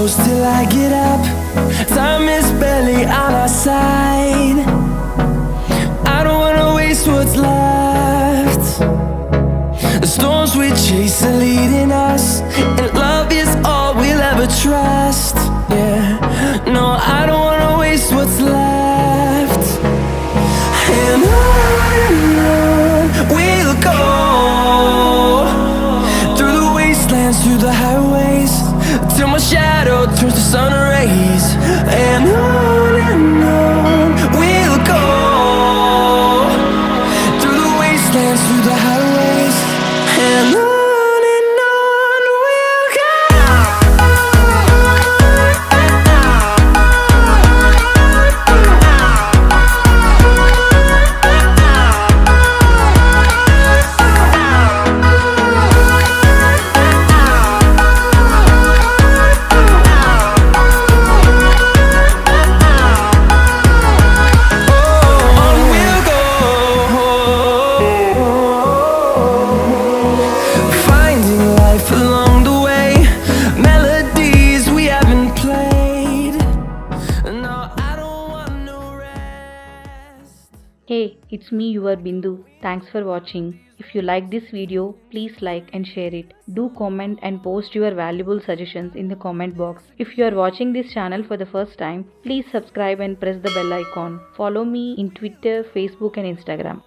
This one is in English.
close till I get up. Time is barely on our side. I don't wanna waste what's left. The storms we chase are leading us, and love is all we'll ever trust. Yeah, no, I don't wanna waste what's left. And on we'll go, through the wastelands, through the highways, till my shadow turns to sun rays. And on we'll go, through the wastelands, through the highways, and on we'll go. Hey, it's me, your Bindu. Thanks for watching. If you like this video, please like and share it. Do comment and post your valuable suggestions in the comment box. If you are watching this channel for the first time, please subscribe and press the bell icon. Follow me in Twitter, Facebook and Instagram.